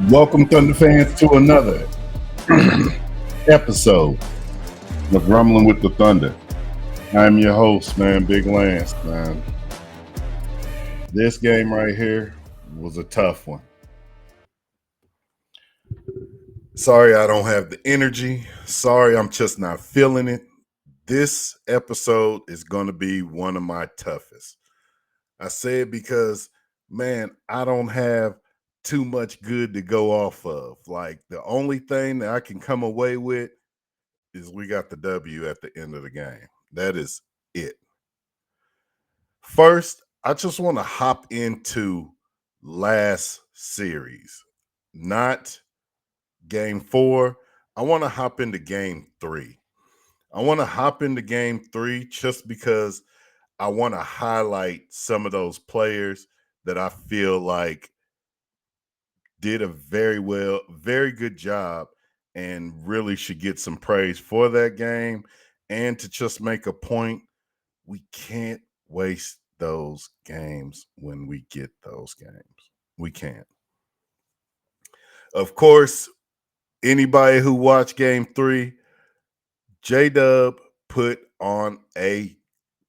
Welcome, Thunder fans, to another episode of Rumbling with the Thunder. I'm your host, man, Big Lance, man. This game right here was a tough one. Sorry I don't have the energy. Sorry I'm just not feeling it. This episode is going to be one of my toughest. I say it because, man, I don't have too much good to go off of. Like, the only thing that I can come away with is we got the W at the end of the game. That is it. First, I just want to hop into last series, not game 4. I want to hop into game 3. I want to hop into game 3 just because I want to highlight some of those players that I feel like did a very good job and really should get some praise for that game. And to just make a point, we can't waste those games when we get those games. We can't. Of course, anybody who watched game 3, JDub put on a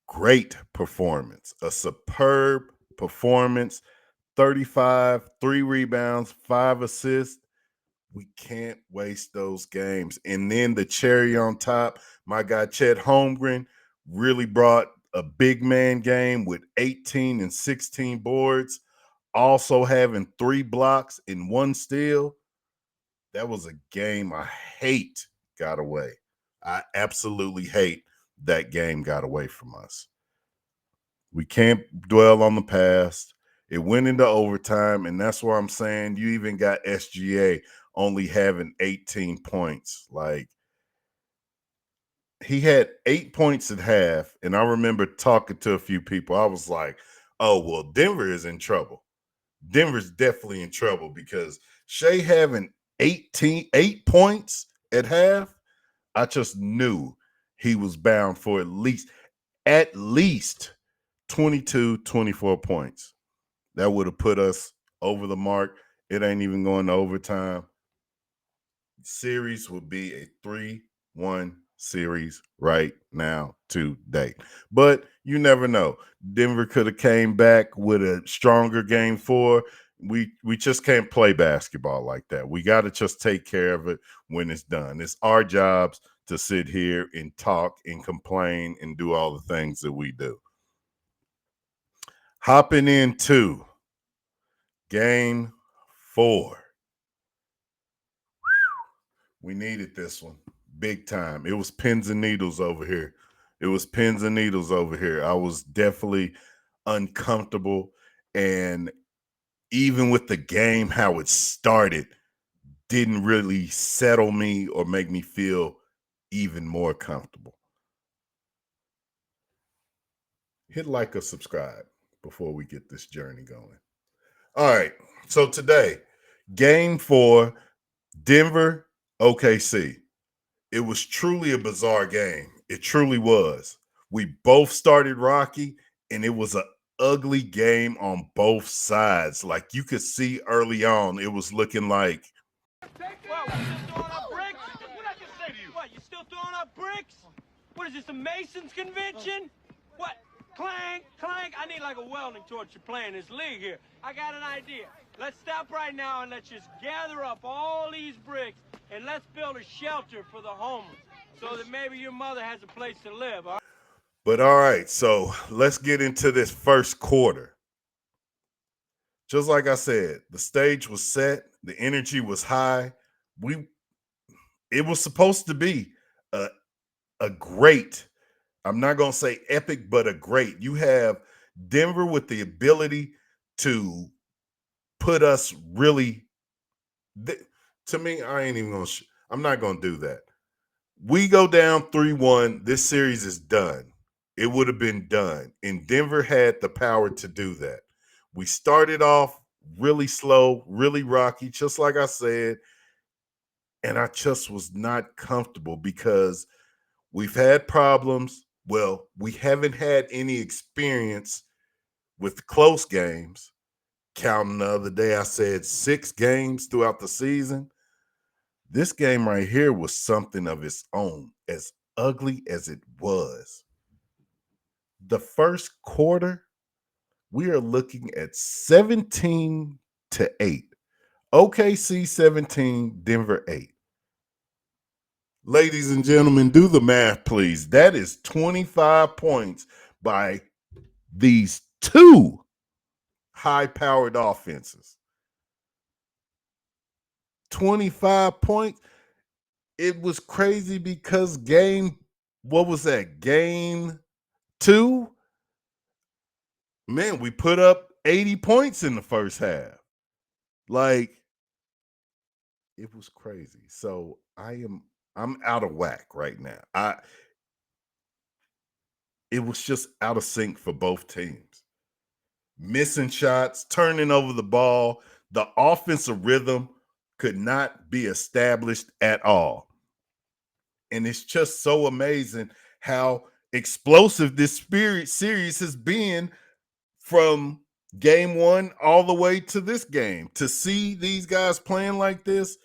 great performance, a superb performance. 35, 3 rebounds, 5 assists. We can't waste those games. And then the cherry on top, my guy Chet Holmgren really brought a big man game with 18 and 16 boards, also having 3 blocks and 1 steal. That was a game I hate got away. I absolutely hate that game got away from us. We can't dwell on the past. It went into overtime, and that's why I'm saying you even got SGA only having 18 points. Like, he had 8 points at half, and I remember talking to a few people. I was like, oh, well, Denver is in trouble. Denver's definitely in trouble because Shea having 8 points at half, I just knew he was bound for at least 22, 24 points. That would have put us over the mark. It ain't even going to overtime. Series would be a 3-1 series right now today. But you never know. Denver could have came back with a stronger game 4. We just can't play basketball like that. We got to just take care of it when it's done. It's our jobs to sit here and talk and complain and do all the things that we do. Hopping into game 4. We needed this one big time. It was pins and needles over here. I was definitely uncomfortable. And even with the game, how it started, didn't really settle me or make me feel even more comfortable. Hit like or subscribe before we get this journey going. All right. So today, game 4, Denver, OKC. It was truly a bizarre game. It truly was. We both started rocky, and it was an ugly game on both sides. Like, you could see early on, it was looking like. What, we still throwing up bricks? What I just say to you? What, you still throwing up bricks? What is this, a Masons convention? What? Clank, clank. I need like a welding torch to play in this league here. I got an idea. Let's stop right now and let's just gather up all these bricks and let's build a shelter for the homeless so that maybe your mother has a place to live. All right? But all right, so let's get into this first quarter. Just like I said, the stage was set, the energy was high. It was supposed to be a great, I'm not going to say epic, but a great. You have Denver with the ability to put us really, to me, I ain't even going to, I'm not going to do that. We go down 3-1, this series is done. It would have been done. And Denver had the power to do that. We started off really slow, really rocky, just like I said. And I just was not comfortable because we've had problems. Well, we haven't had any experience with close games. counting the other day, I said 6 games throughout the season. This game right here was something of its own, as ugly as it was. The first quarter, we are looking at 17-8. OKC 17, Denver 8. Ladies and gentlemen, do the math, please. That is 25 points by these two high-powered offenses. 25 points. It was crazy because what was that? Game 2? Man, we put up 80 points in the first half. Like, it was crazy. So I'm out of whack right now. It was just out of sync for both teams. Missing shots, turning over the ball, the offensive rhythm could not be established at all. And it's just so amazing how explosive this series has been from game 1 all the way to this game. To see these guys playing like this,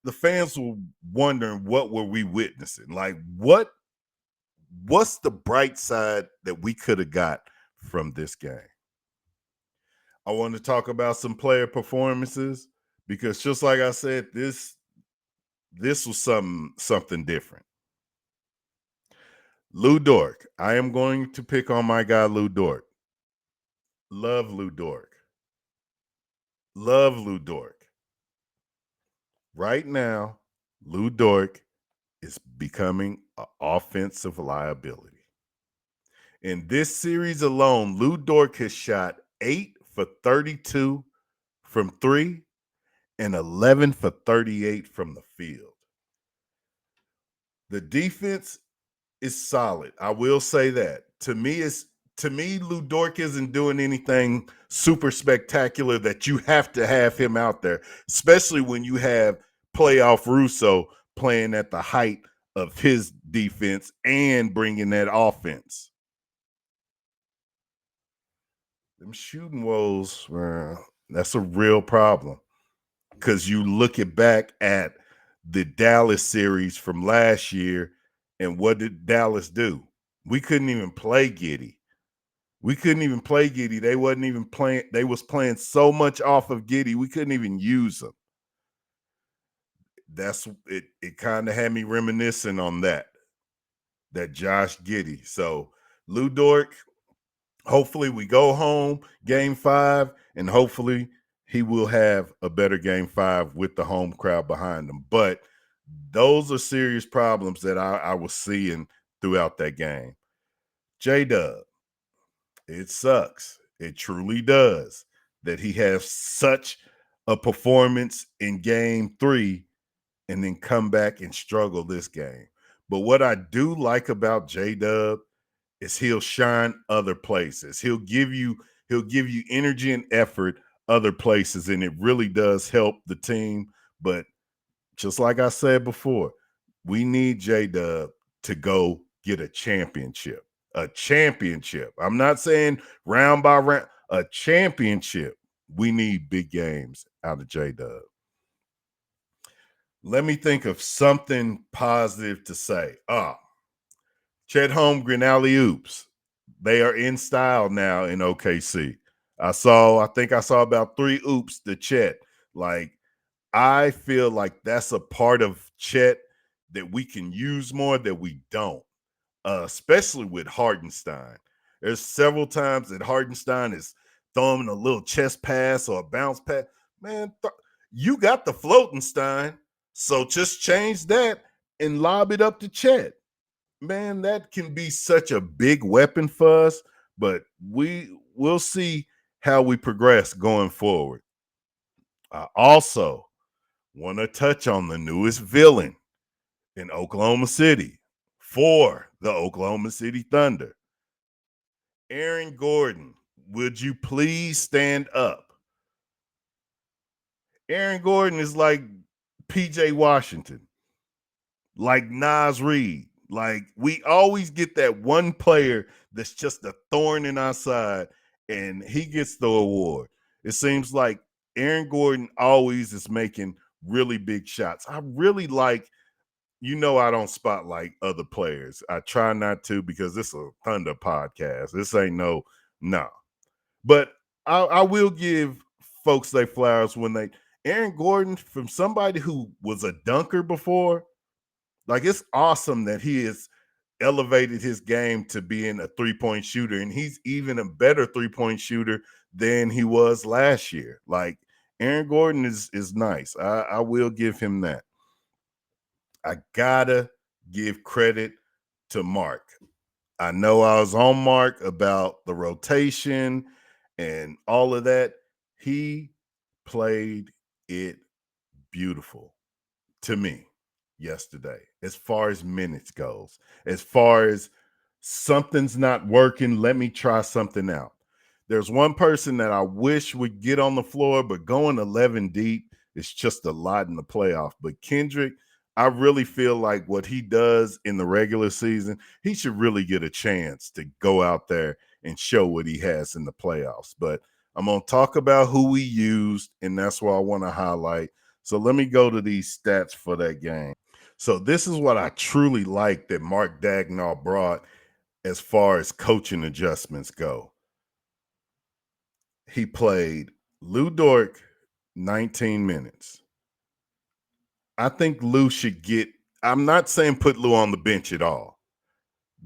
the fans were wondering, what were we witnessing? Like, what's the bright side that we could have got from this game? I want to talk about some player performances because, just like I said, this was something different. Lou Dort. I am going to pick on my guy Lou Dort. Love Lou Dort. Love Lou Dort. Right now, Lou Dort is becoming an offensive liability. In this series alone, Lou Dort has shot 8 for 32 from 3 and 11 for 38 from the field. The defense is solid. I will say that. To me, Lou Dort isn't doing anything super spectacular that you have to have him out there, especially when you have playoff Russo playing at the height of his defense and bringing that offense. Them shooting woes, that's a real problem. Because you look back at the Dallas series from last year, and what did Dallas do? We couldn't even play Giddey. They wasn't even playing. They was playing so much off of Giddey, we couldn't even use them. That's it. It kind of had me reminiscing on that Josh Giddey. So Lou Dort, hopefully we go home game 5, and hopefully he will have a better game 5 with the home crowd behind him. But those are serious problems that I was seeing throughout that game. JDub, it sucks. It truly does that he has such a performance in game 3 and then come back and struggle this game. But what I do like about JDub is he'll shine other places. He'll give you energy and effort other places, and it really does help the team. But just like I said before, we need JDub to go get a championship. A championship. I'm not saying round by round, a championship. We need big games out of JDub. Let me think of something positive to say. Chet Holmgren alley-oops. They are in style now in OKC. I think I saw about 3 oops to Chet. Like, I feel like that's a part of Chet that we can use more that we don't, especially with Hardenstein. There's several times that Hardenstein is throwing a little chest pass or a bounce pass. Man, you got the Floatenstein, so just change that and lob it up to Chet. Man, that can be such a big weapon for us, but we'll see how we progress going forward. I also want to touch on the newest villain in Oklahoma City for the Oklahoma City Thunder. Aaron Gordon, would you please stand up? Aaron Gordon is like PJ Washington, like Nas Reed. Like, we always get that one player that's just a thorn in our side, and he gets the award. It seems like Aaron Gordon always is making really big shots. I really like, I don't spotlight other players. I try not to because this is a Thunder podcast. This ain't no. But I will give folks their flowers when Aaron Gordon, from somebody who was a dunker before, like it's awesome that he has elevated his game to being a 3-point shooter, and he's even a better 3-point shooter than he was last year. Like Aaron Gordon is nice. I will give him that. I gotta give credit to Mark. I know I was on Mark about the rotation and all of that. He played it beautiful to me yesterday, as far as minutes goes. As far as something's not working, let me try something out. There's one person that I wish would get on the floor, but going 11 deep is just a lot in the playoff. But Kendrick, I really feel like what he does in the regular season, he should really get a chance to go out there and show what he has in the playoffs. But I'm going to talk about who we used, and that's what I want to highlight. So let me go to these stats for that game. So this is what I truly like that Mark Dagnall brought as far as coaching adjustments go. He played Lou Dort 19 minutes. I think Lou should I'm not saying put Lou on the bench at all.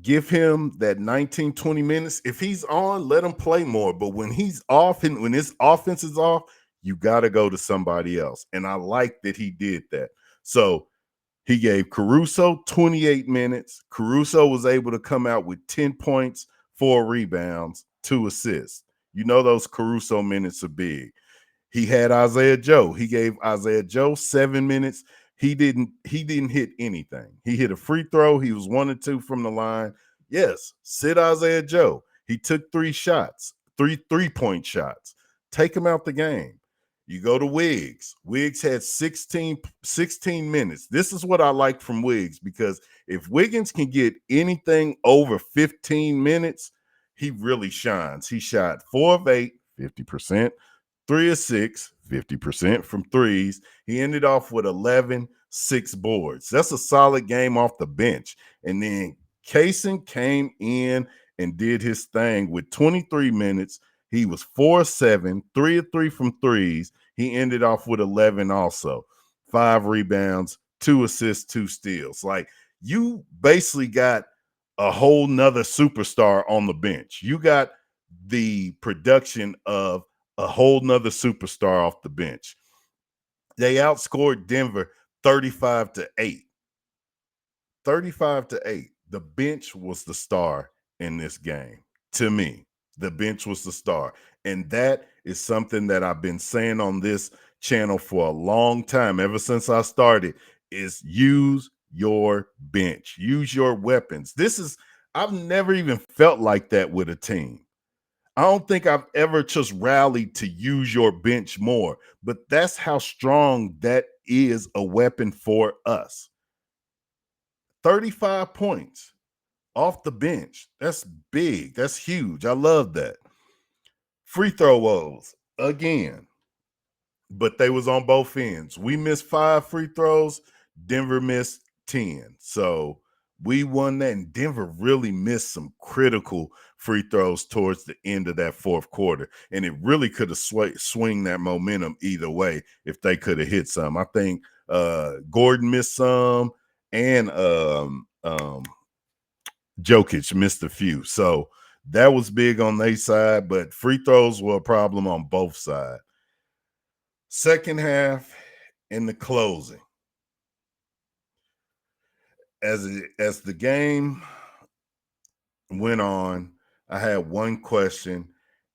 Give him that 19, 20 minutes. If he's on, let him play more. But when he's off and when his offense is off, you got to go to somebody else. And I like that he did that. So he gave Caruso 28 minutes. Caruso was able to come out with 10 points, 4 rebounds, 2 assists. You know those Caruso minutes are big. He had Isaiah Joe. He gave Isaiah Joe 7 minutes. He didn't hit anything. He hit a free throw. He was 1 and 2 from the line. Yes, sit Isaiah Joe. He took 3 shots, 3-point shots. Take him out the game. You go to Wiggs. Wiggs had 16 minutes. This is what I like from Wiggs, because if Wiggins can get anything over 15 minutes, he really shines. He shot 4 of 8, 50%, 3 of 6, 50% from threes. He ended off with 11, 6 boards. That's a solid game off the bench. And then Kaysen came in and did his thing with 23 minutes. He was 4 of 7, 3 of 3 from threes. He ended off with 11 also. 5 rebounds, 2 assists, 2 steals. Like, you basically got a whole nother superstar on the bench. You got the production of a whole nother superstar off the bench. They outscored Denver 35-8. 35-8. The bench was the star in this game. To me, the bench was the star. And that is something that I've been saying on this channel for a long time, ever since I started, is use your bench. Use your weapons. I've never even felt like that with a team. I don't think I've ever just rallied to use your bench more, but that's how strong that is a weapon for us. 35 points off the bench. That's big. That's huge. I love that. Free throw woes again, but they was on both ends. We missed 5 free throws. Denver missed 10. So we won that, and Denver really missed some critical free throws towards the end of that fourth quarter. And it really could have swing that momentum either way if they could have hit some. I think Gordon missed some, and Jokic missed a few. So that was big on their side, but free throws were a problem on both sides. Second half in the closing. As the game went on, I had one question,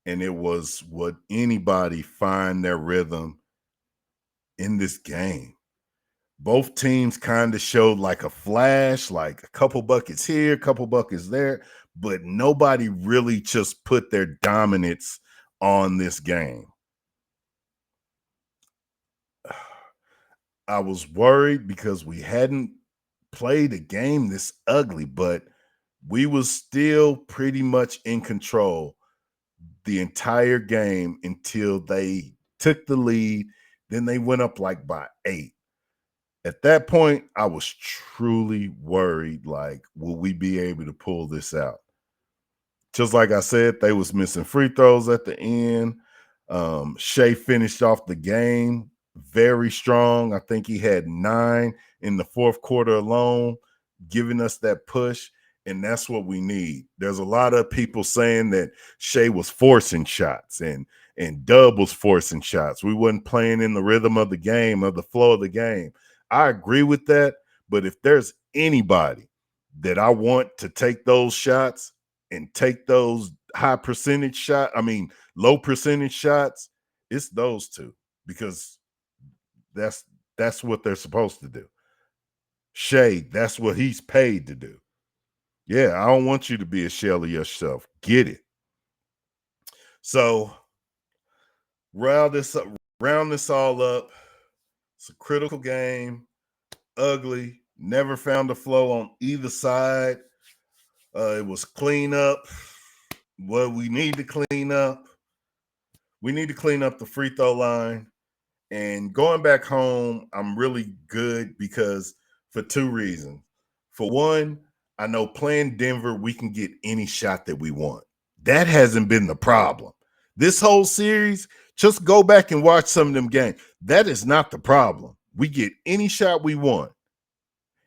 and it was, would anybody find their rhythm in this game? Both teams kind of showed like a flash, like a couple buckets here, a couple buckets there, but nobody really just put their dominance on this game. I was worried because we hadn't played a game this ugly, but we was still pretty much in control. the entire game until they took the lead. Then they went up like by 8. At that point, I was truly worried, like, will we be able to pull this out? Just like I said, they was missing free throws at the end. Shea finished off the game very strong. I think he had 9 in the fourth quarter alone, giving us that push. And that's what we need. There's a lot of people saying that Shea was forcing shots and Dub was forcing shots. We wasn't playing in the rhythm of the game, of the flow of the game. I agree with that. But if there's anybody that I want to take those shots and take those low percentage shots, it's those two, because that's what they're supposed to do. Shea, that's what he's paid to do. Yeah, I don't want you to be a shell of yourself. Get it. So round this all up. It's a critical game. Ugly. Never found a flow on either side. It was clean up. What we need to clean up. We need to clean up the free throw line. And going back home, I'm really good because for 2 reasons. For one, I know playing Denver, we can get any shot that we want. That hasn't been the problem. This whole series, just go back and watch some of them games. That is not the problem. We get any shot we want.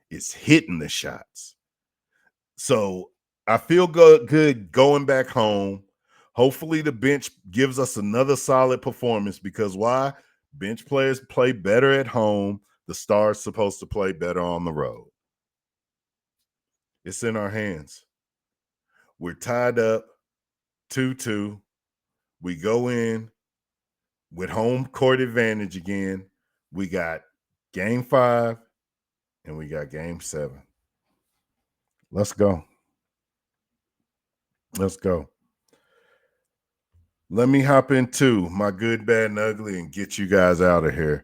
It's hitting the shots. So I feel good going back home. Hopefully the bench gives us another solid performance, because why? Bench players play better at home. The star's supposed to play better on the road. It's in our hands. We're tied up 2-2. We go in with home court advantage again. We got game 5 and we got game 7. Let's go. Let's go. Let me hop into my good, bad, and ugly and get you guys out of here.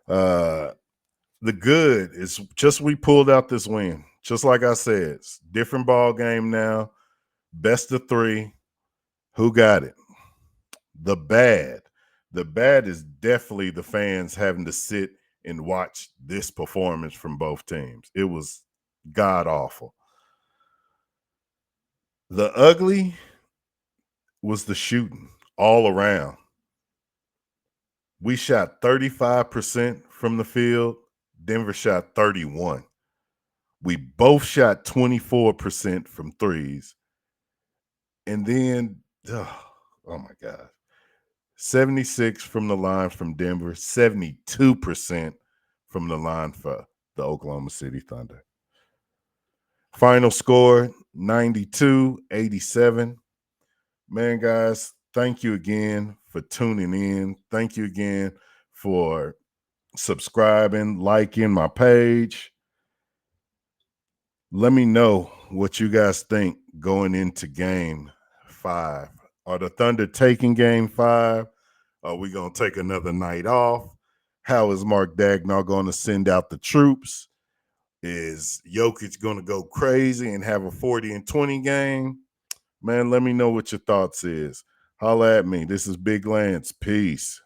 The good is just we pulled out this win. Just like I said, it's different ball game now. Best of 3. Who got it? The bad. The bad is definitely the fans having to sit and watch this performance from both teams. It was god awful. The ugly was the shooting all around. We shot 35% from the field. Denver shot 31%. We both shot 24% from threes. And then, oh my God, 76 from the line from Denver, 72% from the line for the Oklahoma City Thunder. Final score, 92-87. Man, guys, thank you again for tuning in. Thank you again for subscribing, liking my page. Let me know what you guys think going into game 5. Are the Thunder taking game 5? Are we going to take another night off? How is Mark Dagnall going to send out the troops? Is Jokic going to go crazy and have a 40-20 game? Man, let me know what your thoughts is. Holla at me. This is Big Lance. Peace.